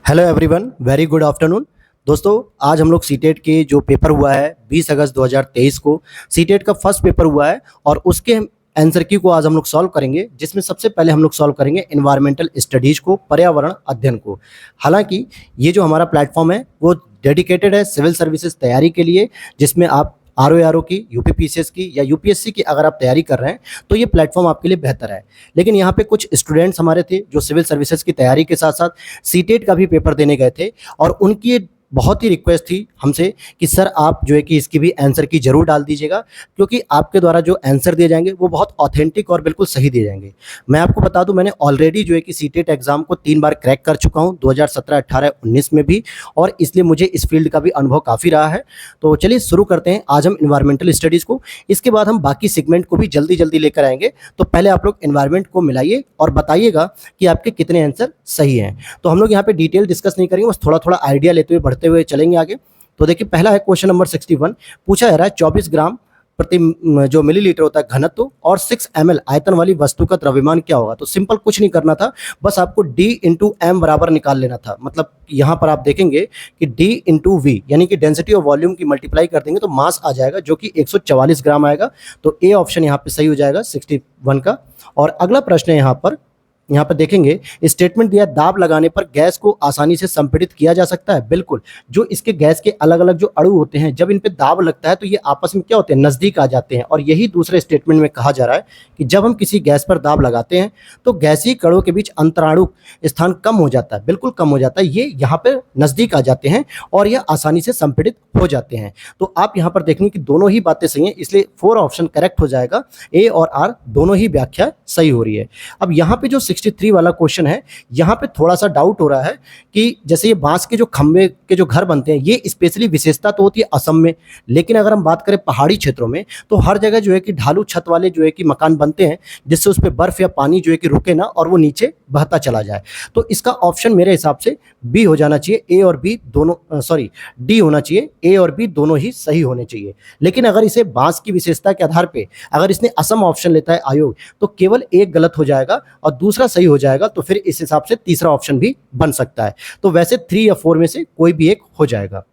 Hello everyone, very good afternoon. दोस्तों, आज हम लोग सीटेट के जो पेपर हुआ है 20 अगस्त 2023 को सीटेट का फर्स्ट पेपर हुआ है और उसके आंसर की को आज हम लोग सॉल्व करेंगे, जिसमें सबसे पहले हम लोग सॉल्व करेंगे एनवायरमेंटल स्टडीज को, पर्यावरण अध्ययन को। हालांकि ये जो हमारा प्लेटफॉर्म है वो डेडिकेटेड है सिविल सर्विसेज तैयारी के लिए, जिसमें आप आर की, यूपीपीसीएस की या यूपीएससी की अगर आप तैयारी कर रहे हैं तो ये प्लेटफॉर्म आपके लिए बेहतर है। लेकिन यहाँ पे कुछ स्टूडेंट्स हमारे थे जो सिविल सर्विसेज की तैयारी के साथ साथ सीटेट का भी पेपर देने गए थे और उनकी बहुत ही रिक्वेस्ट थी हमसे कि सर आप जो है कि इसकी भी आंसर की जरूर डाल दीजिएगा, क्योंकि आपके द्वारा जो आंसर दिए जाएंगे वो बहुत ऑथेंटिक और बिल्कुल सही दिए जाएंगे। मैं आपको बता दूं, मैंने ऑलरेडी जो है कि सीटेट एग्जाम को 3 बार क्रैक कर चुका हूं, 2017, 18, 19 में भी, और इसलिए मुझे इस फील्ड का भी अनुभव काफ़ी रहा है। तो चलिए शुरू करते हैं आज हम इन्वायरमेंटल स्टडीज़ को। इसके बाद हम बाकी सेगमेंट को भी जल्दी जल्दी लेकर आएंगे। तो पहले आप लोग इन्वायरमेंट को मिलाइए और बताइएगा कि आपके कितने आंसर सही हैं। तो हम लोग यहाँ पे डिटेल डिस्कस नहीं करेंगे, बस थोड़ा थोड़ा आइडिया लेते हुए बढ़ते हुए चलेंगे आगे। तो देखिए, पहला है क्वेश्चन नंबर 61। पूछा जा रहा है 24 ग्राम प्रति जो मिलीलीटर होता है घनत्व और 6 ml आयतन वाली वस्तु का द्रव्यमान क्या होगा। तो सिंपल कुछ नहीं करना था, बस आपको D इंटू एम बराबर निकाल लेना था। मतलब यहाँ पर आप देखेंगे कि D इंटू वी यानी कि डेंसिटी ऑफ वॉल्यूम की मल्टीप्लाई कर देंगे तो मास आ जाएगा जो कि 144 ग्राम आएगा। तो ए ऑप्शन यहाँ पे सही हो जाएगा 61 का। और अगला प्रश्न है यहाँ पर देखेंगे, स्टेटमेंट दिया दाब लगाने पर गैस को आसानी से संपीड़ित किया जा सकता है। बिल्कुल, जो इसके गैस के अलग अलग जो अणु होते हैं, जब इन पे दाब लगता है तो ये आपस में क्या होते हैं, नज़दीक आ जाते हैं। और यही दूसरे स्टेटमेंट में कहा जा रहा है कि जब हम किसी गैस पर दाब लगाते हैं तो गैसीय कणों के बीच अंतराणु स्थान कम हो जाता है, बिल्कुल कम हो जाता है। ये यहाँ पर नज़दीक आ जाते हैं और यह आसानी से संपीड़ित हो जाते हैं। तो आप यहाँ पर देखेंगे कि दोनों ही बातें सही हैं, इसलिए 4 ऑप्शन करेक्ट हो जाएगा। ए और आर दोनों ही व्याख्या सही हो रही है। अब यहाँ पे जो 63 वाला क्वेश्चन है, यहाँ पे थोड़ा सा डाउट हो रहा है कि जैसे ये बांस के जो खंबे के जो घर बनते हैं, ये स्पेशली विशेषता तो होती है असम में, लेकिन अगर हम बात करें पहाड़ी क्षेत्रों में तो हर जगह जो है कि ढालू छत वाले जो है कि मकान बनते हैं, जिससे उस पर बर्फ या पानी जो है कि रुके ना और वो नीचे बहता चला जाए। तो इसका ऑप्शन मेरे हिसाब से बी हो जाना चाहिए। ए और बी दोनों, सॉरी, डी होना चाहिए। ए और बी दोनों ही सही होने चाहिए। लेकिन अगर इसे बांस की विशेषता के आधार पर अगर इसने असम ऑप्शन लेता है आयोग, तो केवल एक गलत हो जाएगा और दूसरा सही हो जाएगा। तो फिर इस हिसाब से तीसरा ऑप्शन भी बन सकता है। तो वैसे 3 या 4 में से कोई भी एक हो जाएगा।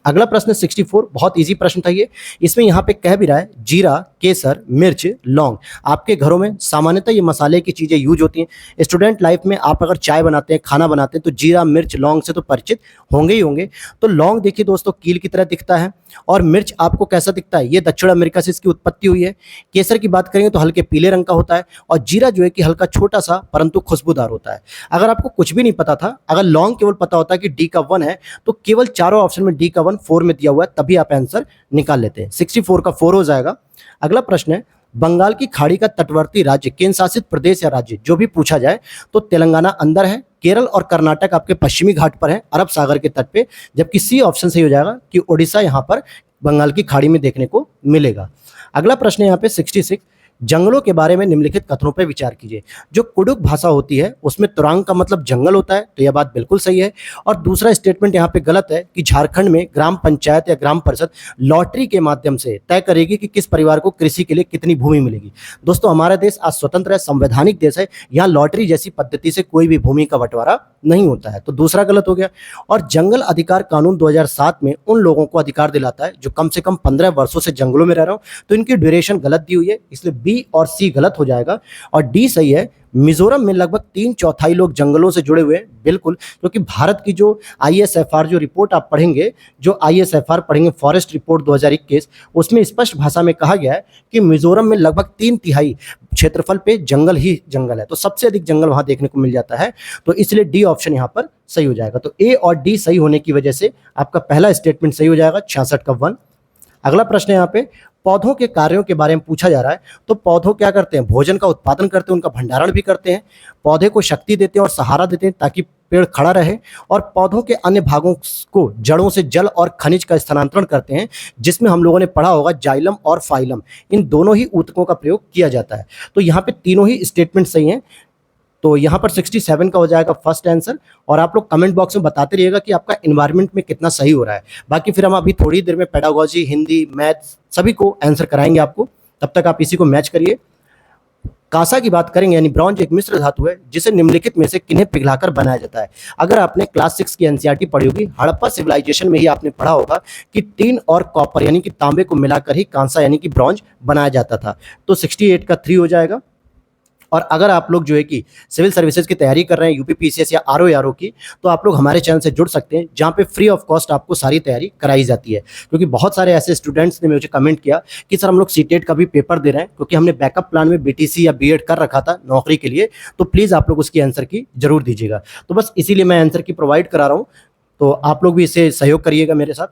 अगला प्रश्न 64, बहुत इजी प्रश्न था ये। इसमें यहाँ पे कह भी रहा है जीरा, केसर, मिर्च, लौंग। आपके घरों में सामान्यतः ये मसाले की चीज़ें यूज होती हैं। स्टूडेंट लाइफ में आप अगर चाय बनाते हैं, खाना बनाते हैं, तो जीरा, मिर्च, लौंग से तो परिचित होंगे ही होंगे। तो लौंग देखिए दोस्तों, कील की तरह दिखता है, और मिर्च आपको कैसा दिखता है, ये दक्षिण अमेरिका से इसकी उत्पत्ति हुई है। केसर की बात करेंगे तो हल्के पीले रंग का होता है, और जीरा जो है कि हल्का छोटा सा परंतु खुशबूदार होता है। अगर आपको कुछ भी नहीं पता था, अगर लौंग केवल पता होता कि डी का 1 है, तो केवल चारों ऑप्शन में डी का 1 4 में दिया हुआ है, तभी आप आंसर निकाल लेते हैं। 64 का 4 हो जाएगा। अगला प्रश्न है, बंगाल की खाड़ी का तटवर्ती राज्य, केंद्र शासित प्रदेश या राज्य जो भी पूछा जाए, तो तेलंगाना अंदर है, केरल और कर्नाटक आपके पश्चिमी घाट पर है, अरब सागर के तट पे, जबकि सी ऑप्शन सही हो जाएगा कि ओडिशा यहाँ पर बंगाल की खाड़ी में देखने को मिलेगा। अगला प्रश्न है यहाँ पे 66, जंगलों के बारे में निम्नलिखित कथनों पर विचार कीजिए। जो कुडुक भाषा होती है उसमें तुरांग का मतलब जंगल होता है, तो यह बात बिल्कुल सही है। और दूसरा स्टेटमेंट यहाँ पे गलत है कि झारखंड में ग्राम पंचायत या ग्राम परिषद लॉटरी के माध्यम से तय करेगी कि किस परिवार को कृषि के लिए कितनी भूमि मिलेगी। दोस्तों, हमारा देश आज स्वतंत्र है, संवैधानिक देश है, यहाँ लॉटरी जैसी पद्धति से कोई भी भूमि का बंटवारा नहीं होता है, तो दूसरा गलत हो गया। और जंगल अधिकार कानून 2007 में उन लोगों को अधिकार दिलाता है जो कम से कम 15 वर्षों से जंगलों में रह रहा हूं, तो इनकी ड्यूरेशन गलत दी हुई है, इसलिए बी और सी गलत हो जाएगा और डी सही है। मिजोरम में लगभग 3/4 लोग जंगलों से जुड़े हुए हैं, बिल्कुल, क्योंकि भारत की जो ISFR जो रिपोर्ट आप पढ़ेंगे, जो ISFR पढ़ेंगे फॉरेस्ट रिपोर्ट 2021, उसमें स्पष्ट भाषा में कहा गया है कि मिजोरम में लगभग 3/3 क्षेत्रफल पे जंगल ही जंगल है, तो सबसे अधिक जंगल वहां देखने को मिल जाता है। तो इसलिए डी ऑप्शन यहाँ पर सही हो जाएगा। तो ए और डी सही होने की वजह से आपका पहला स्टेटमेंट सही हो जाएगा, 66 का 1। अगला प्रश्न है यहाँ पे, पौधों के कार्यों के बारे में पूछा जा रहा है। तो पौधों क्या करते हैं, भोजन का उत्पादन करते हैं, उनका भंडारण भी करते हैं, पौधे को शक्ति देते हैं और सहारा देते हैं ताकि पेड़ खड़ा रहे, और पौधों के अन्य भागों को जड़ों से जल और खनिज का स्थानांतरण करते हैं, जिसमें हम लोगों ने पढ़ा होगा जाइलम और फाइलम, इन दोनों ही ऊतकों का प्रयोग किया जाता है। तो यहाँ पे तीनों ही स्टेटमेंट सही हैं। तो यहाँ पर 67 का हो जाएगा फर्स्ट आंसर। और आप लोग कमेंट बॉक्स में बताते रहिएगा कि आपका एनवायरनमेंट में कितना सही हो रहा है। बाकी फिर हम अभी थोड़ी देर में पेडागोजी, हिंदी, मैथ्स सभी को आंसर कराएंगे आपको, तब तक आप इसी को मैच करिए। कांसा की बात करेंगे यानी ब्रॉन्ज एक मिश्र धातु है जिसे निम्नलिखित में से किन्हें पिघलाकर बनाया जाता है। अगर आपने क्लास 6 की एनसीईआरटी पढ़ी होगी, हड़प्पा सिविलाइजेशन में ही आपने पढ़ा होगा कि टीन और कॉपर यानी कि तांबे को मिलाकर ही कांसा यानी कि ब्रॉन्ज बनाया जाता था। तो 68 का 3 हो जाएगा। और अगर आप लोग जो है कि सिविल सर्विसेज की तैयारी कर रहे हैं यूपीपीसीएस या आरओ की, तो आप लोग हमारे चैनल से जुड़ सकते हैं जहां पे फ्री ऑफ कॉस्ट आपको सारी तैयारी कराई जाती है। क्योंकि बहुत सारे ऐसे स्टूडेंट्स ने मुझे कमेंट किया कि सर हम लोग सीटेट का भी पेपर दे रहे हैं, क्योंकि हमने बैकअप प्लान में बीटीसी या बीएड कर रखा था नौकरी के लिए, तो प्लीज़ आप लोग उसकी आंसर की जरूर दीजिएगा। तो बस इसीलिए मैं आंसर की प्रोवाइड करा रहा हूँ, तो आप लोग भी इससे सहयोग करिएगा मेरे साथ।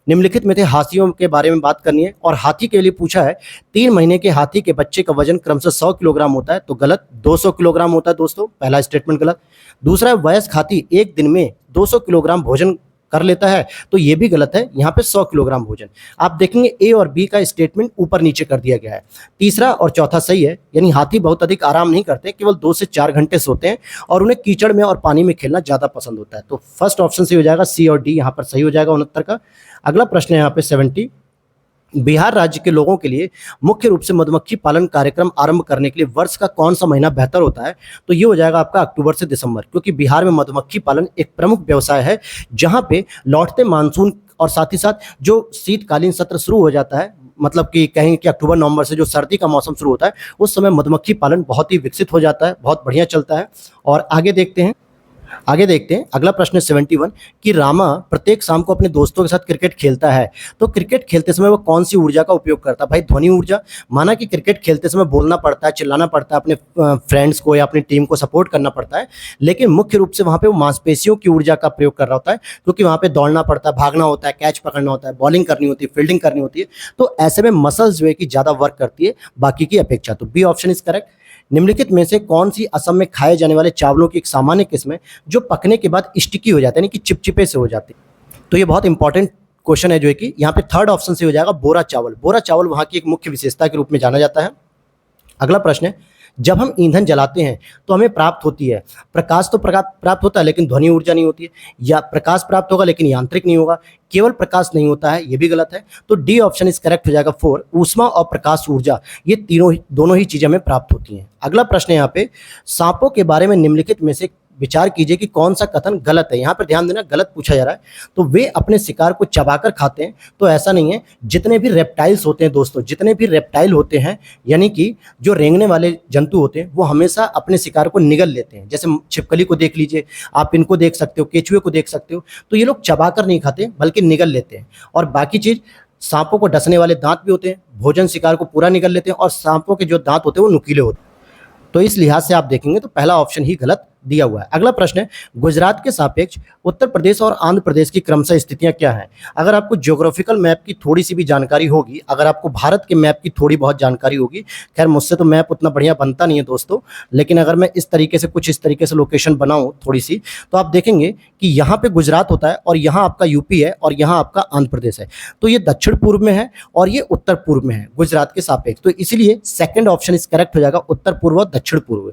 निम्नलिखित में से हाथियों के बारे में बात करनी है और हाथी के लिए पूछा है 3 महीने के हाथी के बच्चे का वजन क्रमशः 100 किलोग्राम होता है, तो गलत, 200 किलोग्राम होता है दोस्तों, पहला स्टेटमेंट गलत। दूसरा है वयस्क हाथी एक दिन में 200 किलोग्राम भोजन कर लेता है, तो ये भी गलत है, यहाँ पे 100 किलोग्राम भोजन। आप देखेंगे ए और बी का स्टेटमेंट ऊपर नीचे कर दिया गया है। तीसरा और चौथा सही है, यानी हाथी बहुत अधिक आराम नहीं करते, केवल 2 से 4 घंटे सोते हैं और उन्हें कीचड़ में और पानी में खेलना ज़्यादा पसंद होता है। तो फर्स्ट ऑप्शन सही हो जाएगा, सी और डी यहाँ पर सही हो जाएगा 69 का। अगला प्रश्न है यहाँ पे 70, बिहार राज्य के लोगों के लिए मुख्य रूप से मधुमक्खी पालन कार्यक्रम आरंभ करने के लिए वर्ष का कौन सा महीना बेहतर होता है? तो ये हो जाएगा आपका अक्टूबर से दिसंबर, क्योंकि बिहार में मधुमक्खी पालन एक प्रमुख व्यवसाय है, जहां पे लौटते मानसून और साथ ही साथ जो शीतकालीन सत्र शुरू हो जाता है, मतलब कि कहें कि अक्टूबर नवंबर से जो सर्दी का मौसम शुरू होता है, उस समय मधुमक्खी पालन बहुत ही विकसित हो जाता है, बहुत बढ़िया चलता है। और आगे देखते हैं अगला प्रश्न है 71 कि रामा प्रत्येक शाम को अपने दोस्तों के साथ क्रिकेट खेलता है, तो क्रिकेट खेलते समय वो कौन सी ऊर्जा का उपयोग करता है? भाई ध्वनि ऊर्जा। माना कि क्रिकेट खेलते समय बोलना पड़ता है, चिल्लाना पड़ता है, अपने फ्रेंड्स को या अपनी टीम को सपोर्ट करना पड़ता है, लेकिन मुख्य रूप से वहाँ पे वो मांसपेशियों की ऊर्जा का प्रयोग कर रहा होता है, क्योंकि वहाँ पे दौड़ना पड़ता है, भागना होता है, कैच पकड़ना होता है, बॉलिंग करनी होती है, फील्डिंग करनी होती है, तो ऐसे में मसल्स जो है कि ज़्यादा वर्क करती है बाकी की अपेक्षा। तो बी ऑप्शन इज करेक्ट। निम्नलिखित में से कौन सी असम में खाए जाने वाले चावलों की एक सामान्य किस्म है जो पकने के बाद स्टिकी हो जाते हैं, यानी कि चिपचिपे से हो जाते हैं? तो ये बहुत इंपॉर्टेंट क्वेश्चन है जो है कि यहाँ पे थर्ड ऑप्शन से हो जाएगा बोरा चावल। बोरा चावल वहाँ की एक मुख्य विशेषता के रूप में जाना जाता है। अगला प्रश्न है, जब हम ईंधन जलाते हैं तो हमें प्राप्त होती है प्रकाश, तो प्राप्त होता है लेकिन ध्वनि ऊर्जा नहीं होती है, या प्रकाश प्राप्त होगा लेकिन यांत्रिक नहीं होगा, केवल प्रकाश नहीं होता है, ये भी गलत है। तो डी ऑप्शन इज करेक्ट हो जाएगा 4, ऊष्मा और प्रकाश ऊर्जा, ये दोनों ही चीजें हमें प्राप्त होती हैं। अगला प्रश्न है यहाँ पे, सांपों के बारे में निम्नलिखित में से विचार कीजिए कि कौन सा कथन गलत है। यहाँ पर ध्यान देना, गलत पूछा जा रहा है। तो वे अपने शिकार को चबाकर खाते हैं, तो ऐसा नहीं है। जितने भी रेप्टाइल्स होते हैं दोस्तों, जितने भी रेप्टाइल होते हैं, यानी कि जो रेंगने वाले जंतु होते हैं, वो हमेशा अपने शिकार को निगल लेते हैं। जैसे छिपकली को देख लीजिए, आप इनको देख सकते हो, केचुए को देख सकते हो, तो ये लोग चबाकर नहीं खाते बल्कि निगल लेते हैं। और बाकी चीज़, सांपों को डसने वाले दांत भी होते हैं, भोजन शिकार को पूरा निगल लेते हैं, और सांपों के जो दांत होते हैं वो नुकीले होते हैं। तो इस लिहाज से आप देखेंगे तो पहला ऑप्शन ही गलत दिया हुआ है। अगला प्रश्न है, गुजरात के सापेक्ष उत्तर प्रदेश और आंध्र प्रदेश की क्रमशः स्थितियां क्या हैं? अगर आपको ज्योग्राफिकल मैप की थोड़ी सी भी जानकारी होगी, अगर आपको भारत के मैप की थोड़ी बहुत जानकारी होगी, खैर मुझसे तो मैप उतना बढ़िया बनता नहीं है दोस्तों, लेकिन अगर मैं इस तरीके से लोकेशन बनाऊं थोड़ी सी, तो आप देखेंगे कि यहाँ पे गुजरात होता है और यहाँ आपका यूपी है और यहाँ आपका आंध्र प्रदेश है। तो ये दक्षिण पूर्व में है और ये उत्तर पूर्व में है गुजरात के सापेक्ष। तो इसलिए सेकंड ऑप्शन इस करेक्ट हो जाएगा, उत्तर पूर्व और दक्षिण पूर्व।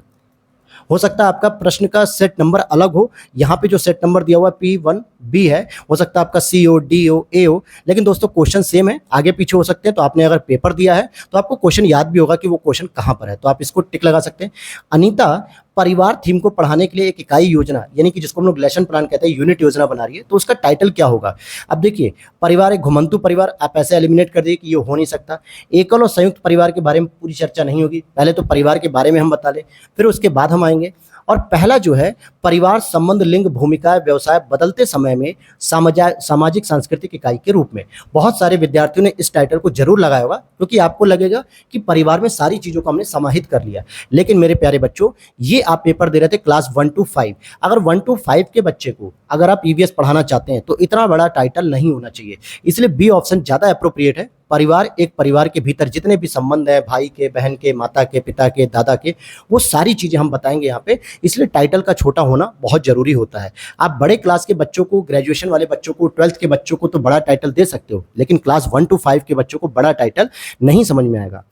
हो सकता है आपका प्रश्न का सेट नंबर अलग हो, यहाँ पे जो सेट नंबर दिया हुआ है P1B है, हो सकता है आपका CO, DO, A हो, लेकिन दोस्तों क्वेश्चन सेम है, आगे पीछे हो सकते हैं। तो आपने अगर पेपर दिया है तो आपको क्वेश्चन याद भी होगा कि वो क्वेश्चन कहाँ पर है, तो आप इसको टिक लगा सकते हैं। अनीता परिवार थीम को पढ़ाने के लिए एक इकाई योजना, यानी कि जिसको हम लोग लेसन प्लान कहते हैं, यूनिट योजना बना रही है, तो उसका टाइटल क्या होगा? अब देखिए, परिवार एक घुमंतु परिवार, आप ऐसे एलिमिनेट कर दिए कि ये हो नहीं सकता। एकल और संयुक्त परिवार के बारे में पूरी चर्चा नहीं होगी, पहले तो परिवार के बारे में हम बता लें, फिर उसके बाद हम आएंगे। और पहला जो है, परिवार संबंध, लिंग, भूमिका, व्यवसाय बदलते समय में सामाजिक सांस्कृतिक इकाई के रूप में। बहुत सारे विद्यार्थियों ने इस टाइटल को जरूर लगाया होगा, क्योंकि आपको लगेगा कि परिवार में सारी चीज़ों को हमने समाहित कर लिया। लेकिन मेरे प्यारे बच्चों, ये आप पेपर दे रहे थे क्लास 1 to 5, अगर 1 to 5 के बच्चे को अगर आप ईवीएस पढ़ाना चाहते हैं तो इतना बड़ा टाइटल नहीं होना चाहिए। इसलिए बी ऑप्शन ज़्यादा अप्रोप्रिएट है। परिवार, एक परिवार के भीतर जितने भी संबंध हैं, भाई के, बहन के, माता के, पिता के, दादा के, वो सारी चीज़ें हम बताएंगे यहाँ पे। इसलिए टाइटल का छोटा होना बहुत ज़रूरी होता है। आप बड़े क्लास के बच्चों को, ग्रेजुएशन वाले बच्चों को, 12th के बच्चों को तो बड़ा टाइटल दे सकते हो, लेकिन क्लास 1 to 5 के बच्चों को बड़ा टाइटल नहीं समझ में आएगा।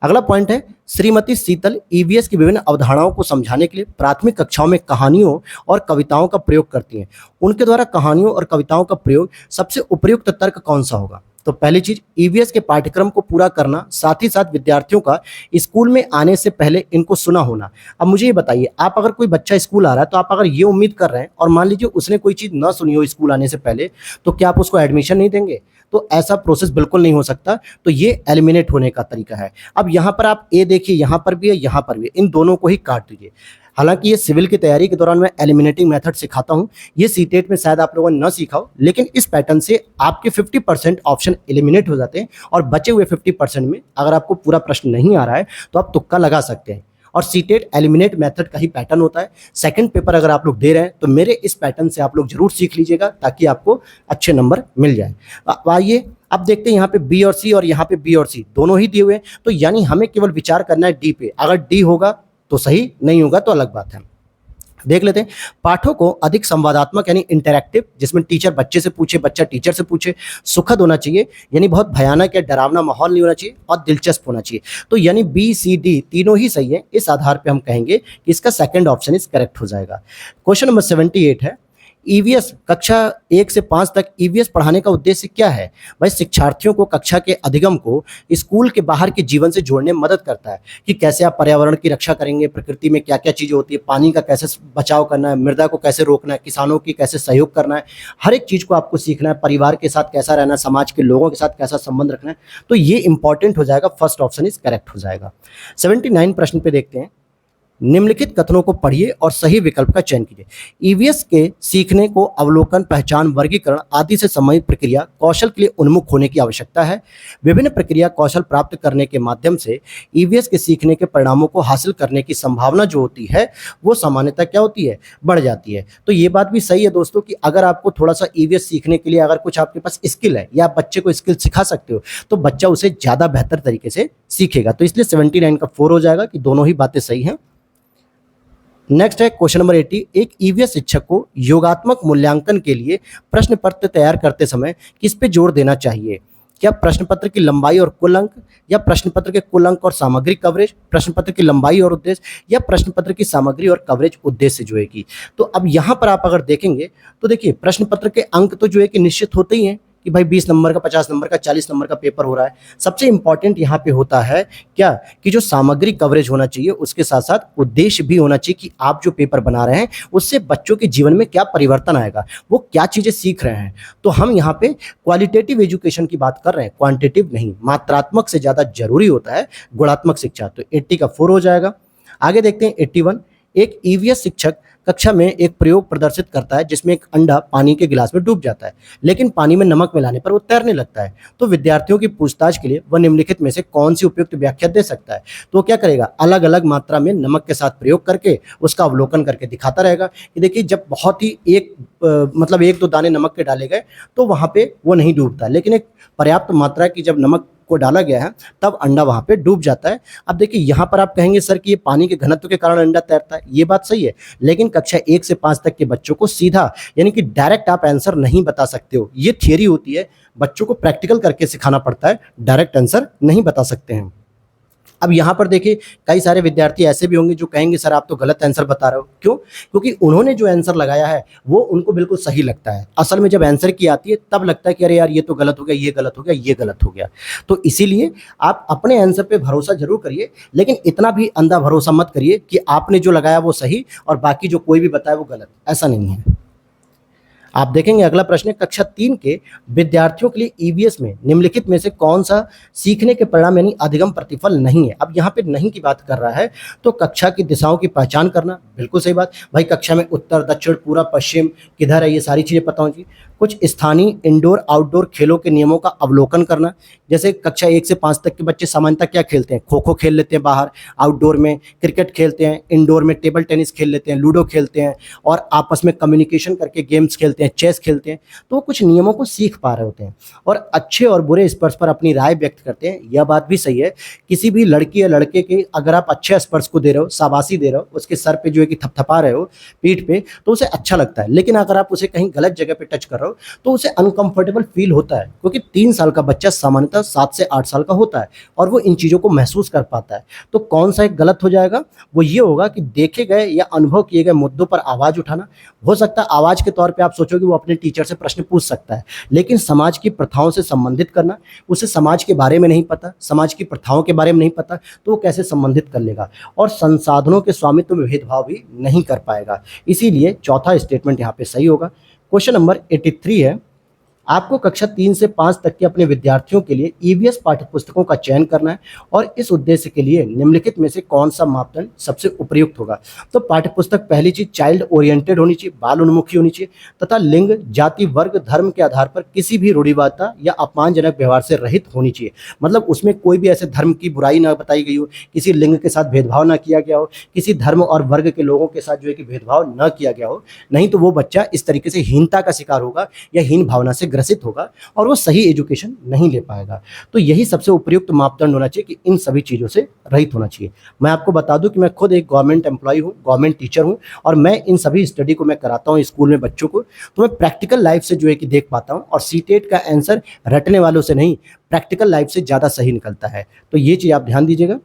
अगला पॉइंट है, श्रीमती शीतल ईवीएस की विभिन्न अवधारणाओं को समझाने के लिए प्राथमिक कक्षाओं में कहानियों और कविताओं का प्रयोग करती हैं। उनके द्वारा कहानियों और कविताओं का प्रयोग सबसे उपयुक्त तर्क कौन सा होगा? तो पहली चीज, ईवीएस के पाठ्यक्रम को पूरा करना, साथ ही साथ विद्यार्थियों का स्कूल में आने से पहले इनको सुना होना। अब मुझे ये बताइए, आप अगर कोई बच्चा स्कूल आ रहा है तो आप अगर ये उम्मीद कर रहे हैं और मान लीजिए उसने कोई चीज़ ना सुनी हो स्कूल आने से पहले, तो क्या आप उसको एडमिशन नहीं देंगे? तो ऐसा प्रोसेस बिल्कुल नहीं हो सकता। तो ये एलिमिनेट होने का तरीका है। अब यहाँ पर आप ए देखिए, यहाँ पर भी है, यहाँ पर भी है, इन दोनों को ही काट दीजिए। हालांकि ये सिविल की तैयारी के दौरान मैं एलिमिनेटिंग मेथड सिखाता हूँ, ये सीटेट में शायद आप लोगों ने न सीखा हो, लेकिन इस पैटर्न से आपके 50% ऑप्शन एलिमिनेट हो जाते हैं और बचे हुए 50% में अगर आपको पूरा प्रश्न नहीं आ रहा है तो आप तुक्का लगा सकते हैं। और सीटेट एलिमिनेट मेथड का ही पैटर्न होता है। सेकंड पेपर अगर आप लोग दे रहे हैं तो मेरे इस पैटर्न से आप लोग जरूर सीख लीजिएगा ताकि आपको अच्छे नंबर मिल जाए। आइए अब देखते हैं यहाँ पे बी और सी और यहाँ पे बी और सी दोनों ही दिए हुए हैं, तो यानी हमें केवल विचार करना है डी पे। अगर डी होगा तो सही, नहीं होगा तो अलग बात है। देख लेते हैं, पाठों को अधिक संवादात्मक यानी इंटरैक्टिव, जिसमें टीचर बच्चे से पूछे, बच्चा टीचर से पूछे, सुखद होना चाहिए यानी बहुत भयानक या डरावना माहौल नहीं होना चाहिए, और दिलचस्प होना चाहिए। तो यानी बी सी डी तीनों ही सही है। इस आधार पे हम कहेंगे कि इसका सेकंड ऑप्शन इज करेक्ट हो जाएगा। क्वेश्चन नंबर 78 है, ईवीएस कक्षा 1 से 5 तक ईवीएस पढ़ाने का उद्देश्य क्या है? भाई शिक्षार्थियों को कक्षा के अधिगम को स्कूल के बाहर के जीवन से जोड़ने में मदद करता है कि कैसे आप पर्यावरण की रक्षा करेंगे, प्रकृति में क्या क्या चीज़ें होती है, पानी का कैसे बचाव करना है, मृदा को कैसे रोकना है, किसानों की कैसे सहयोग करना है, हर एक चीज़ को आपको सीखना है, परिवार के साथ कैसा रहना है, समाज के लोगों के साथ कैसा संबंध रखना है। तो ये इंपॉर्टेंट हो जाएगा, फर्स्ट ऑप्शन इज करेक्ट हो जाएगा। 79 प्रश्न पे देखते हैं, निम्नलिखित कथनों को पढ़िए और सही विकल्प का चयन कीजिए। ईवीएस के सीखने को अवलोकन, पहचान, वर्गीकरण आदि से संबंधित प्रक्रिया कौशल के लिए उन्मुख होने की आवश्यकता है। विभिन्न प्रक्रिया कौशल प्राप्त करने के माध्यम से ईवीएस के सीखने के परिणामों को हासिल करने की संभावना जो होती है वो सामान्यतः क्या होती है, बढ़ जाती है। तो ये बात भी सही है दोस्तों कि अगर आपको थोड़ा सा ईवीएस सीखने के लिए अगर कुछ आपके पास स्किल है या आप बच्चे को स्किल सिखा सकते हो तो बच्चा उसे ज़्यादा बेहतर तरीके से सीखेगा। तो इसलिए 79 का 4 हो जाएगा कि दोनों ही बातें सही हैं। नेक्स्ट है क्वेश्चन नंबर 80, एक ईवीएस शिक्षक को योगात्मक मूल्यांकन के लिए प्रश्न पत्र तैयार करते समय किस पे जोर देना चाहिए? क्या प्रश्न पत्र की लंबाई और कुल अंक, या प्रश्न पत्र के कुल अंक और सामग्री कवरेज, प्रश्न पत्र की लंबाई और उद्देश्य, या प्रश्न पत्र की सामग्री और कवरेज उद्देश्य जो है कि। तो अब यहाँ पर आप अगर देखेंगे तो देखिए प्रश्न पत्र के अंक तो जो है कि निश्चित होते ही हैं कि भाई 20 नंबर का, 50 नंबर का, 40 नंबर का पेपर हो रहा है। सबसे इंपॉर्टेंट यहाँ पे होता है क्या कि जो सामग्री कवरेज होना चाहिए उसके साथ साथ उद्देश्य भी होना चाहिए कि आप जो पेपर बना रहे हैं उससे बच्चों के जीवन में क्या परिवर्तन आएगा, वो क्या चीज़ें सीख रहे हैं। तो हम यहाँ पे क्वालिटेटिव एजुकेशन की बात कर रहे हैं, क्वांटिटेटिव नहीं। मात्रात्मक से ज़्यादा जरूरी होता है गुणात्मक शिक्षा। तो 80 का 4 हो जाएगा। आगे देखते हैं 81, एक ईवीएस शिक्षक कक्षा में एक प्रयोग प्रदर्शित करता है जिसमें एक अंडा पानी के गिलास में डूब जाता है, लेकिन पानी में नमक मिलाने पर वो तैरने लगता है। तो विद्यार्थियों की पूछताछ के लिए वह निम्नलिखित में से कौन सी उपयुक्त व्याख्या दे सकता है? तो क्या करेगा, अलग अलग मात्रा में नमक के साथ प्रयोग करके उसका अवलोकन करके दिखाता रहेगा कि देखिए जब बहुत ही मतलब 1-2 दाने नमक के डाले गए तो वहाँ पे वो नहीं डूबता, लेकिन एक पर्याप्त मात्रा की जब नमक को डाला गया है तब अंडा वहां पे डूब जाता है। अब देखिए यहाँ पर आप कहेंगे सर कि ये पानी के घनत्व के कारण अंडा तैरता है, ये बात सही है, लेकिन कक्षा 1 से 5 तक के बच्चों को सीधा यानी कि डायरेक्ट आप आंसर नहीं बता सकते हो। ये थियरी होती है, बच्चों को प्रैक्टिकल करके सिखाना पड़ता है, डायरेक्ट आंसर नहीं बता सकते हैं। अब यहाँ पर देखिए कई सारे विद्यार्थी ऐसे भी होंगे जो कहेंगे सर आप तो गलत आंसर बता रहे हो। क्यों? क्योंकि उन्होंने जो आंसर लगाया है वो उनको बिल्कुल सही लगता है। असल में जब आंसर की आती है तब लगता है कि अरे यार ये तो गलत हो गया, ये गलत हो गया, ये गलत हो गया। तो इसीलिए आप अपने आंसर पे भरोसा जरूर करिए, लेकिन इतना भी अंधा भरोसा मत करिए कि आपने जो लगाया वो सही और बाकी जो कोई भी बताया वो गलत। ऐसा नहीं है। आप देखेंगे अगला प्रश्न है, कक्षा 3 के विद्यार्थियों के लिए ईवीएस में निम्नलिखित में से कौन सा सीखने के परिणाम यानी अधिगम प्रतिफल नहीं है? अब यहाँ पे नहीं की बात कर रहा है तो कक्षा की दिशाओं की पहचान करना, बिल्कुल सही बात। भाई कक्षा में उत्तर, दक्षिण, पूर्व, पश्चिम किधर है ये सारी चीज़ें पता होंगी। कुछ स्थानीय इंडोर आउटडोर खेलों के नियमों का अवलोकन करना, जैसे कक्षा 1 से 5 तक के बच्चे सामान्यतः क्या खेलते हैं, खो खो खेल लेते हैं बाहर, आउटडोर में क्रिकेट खेलते हैं, इंडोर में टेबल टेनिस खेल लेते हैं, लूडो खेलते हैं और आपस में कम्युनिकेशन करके गेम्स खेलते हैं, चेस खेलते हैं। तो वो कुछ नियमों को सीख पा रहे होते हैं और अच्छे और बुरे स्पर्श पर अपनी राय व्यक्त करते हैं। यह बात भी सही है, किसी भी लड़की या लड़के के अगर आप अच्छे स्पर्श को दे रहे हो, शाबाशी दे रहे हो, उसके सर पे जो है कि थपथपा रहे हो पीठ पे, तो उसे अच्छा लगता है। लेकिन अगर आप उसे कहीं गलत जगह पे टच कर रहे हो तो उसे अनकंफर्टेबल फील होता है, क्योंकि 3 साल का बच्चा सामान्यतः सामान्यतः 7 से 8 साल का होता है और वो इन चीज़ों को महसूस कर पाता है। तो कौन सा एक गलत हो जाएगा? वो ये होगा कि देखे गए या अनुभव किए गए मुद्दों पर आवाज़ उठाना। हो सकता है आवाज़ के तौर पे आप सोचोगे वो अपने टीचर से प्रश्न पूछ सकता है, लेकिन समाज की प्रथाओं से संबंधित करना, उसे समाज के बारे में नहीं पता, समाज की प्रथाओं के बारे में नहीं पता, तो वो कैसे संबंधित कर लेगा? और संसाधनों के स्वामित्व में भेदभाव भी नहीं कर पाएगा। इसीलिए चौथा स्टेटमेंट यहाँ पे सही होगा। क्वेश्चन नंबर 83 है, आपको कक्षा 3 से 5 तक के अपने विद्यार्थियों के लिए ईवीएस पाठ्यपुस्तकों का चयन करना है और इस उद्देश्य के लिए निम्नलिखित में से कौन सा मापदंड सबसे उपयुक्त होगा? तो पाठ्यपुस्तक पहली चीज चाइल्ड ओरिएंटेड होनी चाहिए, बाल उन्मुखी होनी चाहिए तथा लिंग, जाति, वर्ग, धर्म के आधार पर किसी भी रूढ़िवादिता या अपमानजनक व्यवहार से रहित होनी चाहिए। मतलब उसमें कोई भी ऐसे धर्म की बुराई ना बताई गई हो, किसी लिंग के साथ भेदभाव ना किया गया हो, किसी धर्म और वर्ग के लोगों के साथ जो है कि भेदभाव न किया गया हो, नहीं तो वो बच्चा इस तरीके से हीनता का शिकार होगा या हीन भावना से ग्रसित होगा और वो सही एजुकेशन नहीं ले पाएगा। तो यही सबसे उपयुक्त मापदंड होना चाहिए कि इन सभी चीज़ों से रहित होना चाहिए। मैं आपको बता दूं कि मैं खुद एक गवर्नमेंट एम्प्लॉय हूं, गवर्नमेंट टीचर हूं और मैं इन सभी स्टडी को मैं कराता हूं स्कूल में बच्चों को, तो मैं प्रैक्टिकल लाइफ से जो है कि देख पाता हूं और सीटेट का आंसर रटने वालों से नहीं, प्रैक्टिकल लाइफ से ज़्यादा सही निकलता है। तो ये चीज़ आप ध्यान दीजिएगा।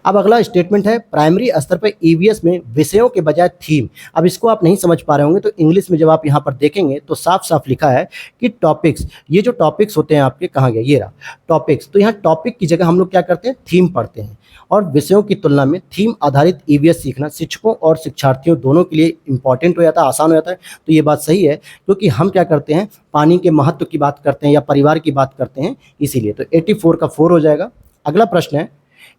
अब अगला स्टेटमेंट है, प्राइमरी स्तर पर ईवीएस में विषयों के बजाय थीम। अब इसको आप नहीं समझ पा रहे होंगे तो इंग्लिश में जब आप यहाँ पर देखेंगे तो साफ साफ लिखा है कि टॉपिक्स, ये जो टॉपिक्स होते हैं आपके, कहाँ गया, ये रहा टॉपिक्स। तो यहाँ टॉपिक की जगह हम लोग क्या करते हैं, थीम पढ़ते हैं। और विषयों की तुलना में थीम आधारित ईवीएस सीखना शिक्षकों और शिक्षार्थियों दोनों के लिए इंपॉर्टेंट हो जाता है, आसान हो जाता है। तो ये बात सही है, क्योंकि हम क्या करते हैं, पानी के महत्व की बात करते हैं या परिवार की बात करते हैं, इसीलिए। तो 84 का 4 हो जाएगा। अगला प्रश्न है,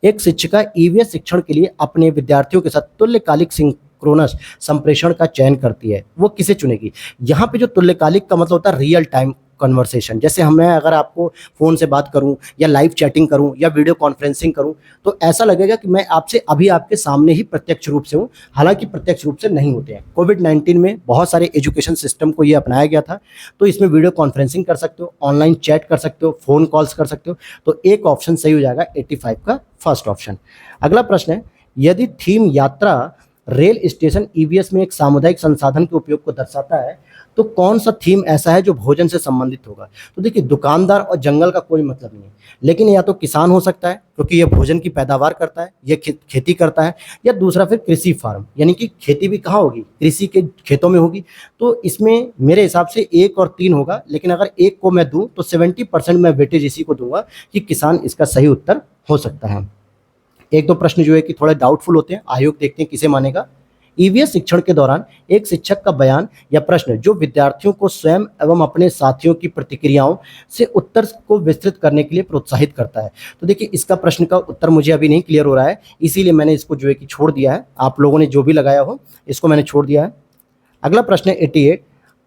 एक शिक्षिका ईवीएस शिक्षण के लिए अपने विद्यार्थियों के साथ तुल्यकालिक सिंक्रोनस संप्रेषण का चयन करती है, वो किसे चुनेगी? यहाँ पे जो तुल्यकालिक का मतलब होता है रियल टाइम कन्वर्सेशन। जैसे मैं अगर आपको फ़ोन से बात करूं या लाइव चैटिंग करूं या वीडियो कॉन्फ्रेंसिंग करूं तो ऐसा लगेगा कि मैं आपसे अभी आपके सामने ही प्रत्यक्ष रूप से हूं, हालांकि प्रत्यक्ष रूप से नहीं होते हैं। कोविड-19 में बहुत सारे एजुकेशन सिस्टम को ये अपनाया गया था, तो इसमें वीडियो कॉन्फ्रेंसिंग कर सकते हो, ऑनलाइन चैट कर सकते हो, फ़ोन कॉल्स कर सकते हो। तो एक ऑप्शन सही हो जाएगा 85 का फर्स्ट ऑप्शन। अगला प्रश्न है, यदि थीम यात्रा रेल स्टेशन ईवीएस में एक सामुदायिक संसाधन के उपयोग को दर्शाता है तो कौन सा थीम ऐसा है जो भोजन से संबंधित होगा? तो देखिए, दुकानदार और जंगल का कोई मतलब नहीं है, लेकिन या तो किसान हो सकता है क्योंकि ये भोजन की पैदावार करता है, ये खेती करता है, या दूसरा फिर कृषि फार्म, यानी कि खेती भी कहाँ होगी, कृषि के खेतों में होगी। तो इसमें मेरे हिसाब से 1 और 3 होगा, लेकिन अगर 1 को मैं दूं तो 70% मैं वेटेज इसी को दूंगा कि किसान इसका सही उत्तर हो सकता है। एक दो प्रश्न जो है कि थोड़े डाउटफुल होते हैं, आयोग देखते हैं किसे मानेगा। ईवीएस शिक्षण के दौरान एक शिक्षक का बयान या प्रश्न जो विद्यार्थियों को स्वयं एवं अपने साथियों की प्रतिक्रियाओं से उत्तर को विस्तृत करने के लिए प्रोत्साहित करता है। तो देखिए, इसका प्रश्न का उत्तर मुझे अभी नहीं क्लियर हो रहा है, इसीलिए मैंने इसको जो है कि छोड़ दिया है। आप लोगों ने जो भी लगाया हो इसको मैंने छोड़ दिया है। अगला प्रश्न है 88,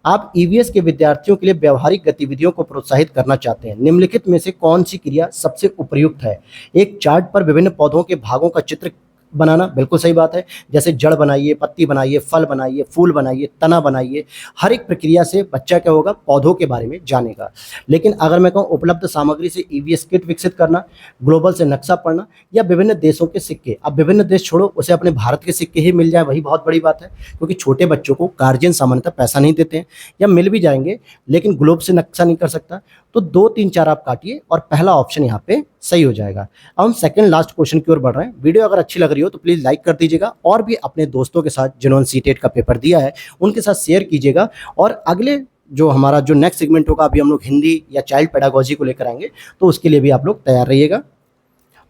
आप ईवीएस के विद्यार्थियों के लिए व्यवहारिक गतिविधियों को प्रोत्साहित करना चाहते हैं, निम्नलिखित में से कौन सी क्रिया सबसे उपयुक्त है? एक चार्ट पर विभिन्न पौधों के भागों का चित्र बनाना, बिल्कुल सही बात है। जैसे जड़ बनाइए, पत्ती बनाइए, फल बनाइए, फूल बनाइए, तना बनाइए। हर एक प्रक्रिया से बच्चा क्या होगा, पौधों के बारे में जानेगा। लेकिन अगर मैं कहूँ उपलब्ध सामग्री से ईवीएस किट विकसित करना, ग्लोबल से नक्शा पढ़ना, या विभिन्न देशों के सिक्के, अब विभिन्न देश छोड़ो, उसे अपने भारत के सिक्के ही मिल जाए वही बहुत बड़ी बात है, क्योंकि छोटे बच्चों को गार्जियन सामान्यतः पैसा नहीं देते हैं, या मिल भी जाएंगे लेकिन ग्लोब से नक्शा नहीं कर सकता। तो 2, 3, 4 आप काटिए और पहला ऑप्शन यहाँ पे सही हो जाएगा। अब हम सेकंड लास्ट क्वेश्चन की ओर बढ़ रहे हैं। वीडियो अगर अच्छी लग रही हो तो प्लीज़ लाइक कर दीजिएगा और भी अपने दोस्तों के साथ जिन्होंने सीटेट का पेपर दिया है उनके साथ शेयर कीजिएगा। और अगले जो हमारा जो नेक्स्ट सेगमेंट होगा, अभी हम लोग हिंदी या चाइल्ड पेडागोजी को लेकर आएंगे, तो उसके लिए भी आप लोग तैयार रहिएगा।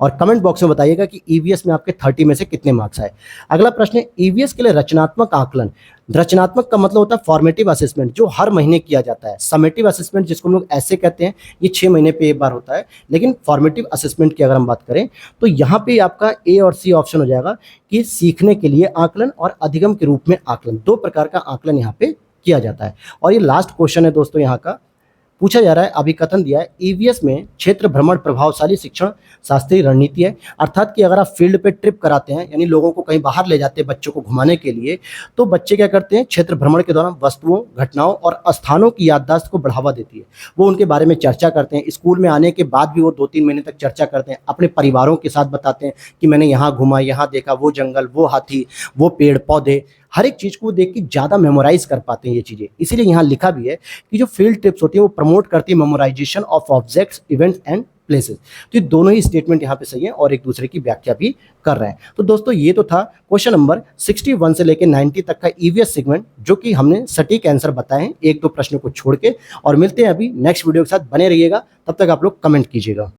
और कमेंट बॉक्स में बताइएगा कि ईवीएस में आपके 30 में से कितने मार्क्स आए। अगला प्रश्न है, ईवीएस के लिए रचनात्मक आकलन। रचनात्मक का मतलब होता है फॉर्मेटिव असेसमेंट, जो हर महीने किया जाता है। समेटिव असेसमेंट जिसको हम लोग ऐसे कहते हैं, ये 6 महीने पे एक बार होता है। लेकिन फॉर्मेटिव असेसमेंट की अगर हम बात करें तो यहाँ पे आपका ए और सी ऑप्शन हो जाएगा कि सीखने के लिए आकलन और अधिगम के रूप में आकलन, 2 प्रकार का आकलन यहाँ पे किया जाता है। और ये लास्ट क्वेश्चन है दोस्तों, यहाँ का पूछा जा रहा है, अभिकथन दिया है, ईवीएस में क्षेत्र भ्रमण प्रभावशाली शिक्षण शास्त्रीय रणनीति है। अर्थात कि अगर आप फील्ड पे ट्रिप कराते हैं, यानी लोगों को कहीं बाहर ले जाते हैं बच्चों को घुमाने के लिए, तो बच्चे क्या करते हैं, क्षेत्र भ्रमण के दौरान वस्तुओं, घटनाओं और स्थानों की याददाश्त को बढ़ावा देती है। वो उनके बारे में चर्चा करते हैं, स्कूल में आने के बाद भी वो 2-3 महीने तक चर्चा करते हैं, अपने परिवारों के साथ बताते हैं कि मैंने यहाँ घूमा, यहाँ देखा, वो जंगल, वो हाथी, वो पेड़ पौधे। हर एक चीज़ को देख के ज़्यादा मेमोराइज कर पाते हैं ये चीज़ें। इसीलिए यहाँ लिखा भी है कि जो फील्ड ट्रिप्स होती है वो प्रमोट करती है memorisation of objects, events and places. तो ये दोनों ही स्टेटमेंट यहाँ पे सही है और एक दूसरे की व्याख्या भी कर रहे हैं। तो दोस्तों ये तो था क्वेश्चन नंबर 61 से लेकर 90 तक का ईवीएस सेगमेंट, जो कि हमने सटीक आंसर बताए हैं एक दो प्रश्नों को छोड़ के। और मिलते हैं अभी नेक्स्ट वीडियो के साथ, बने रहिएगा, तब तक आप लोग कमेंट कीजिएगा।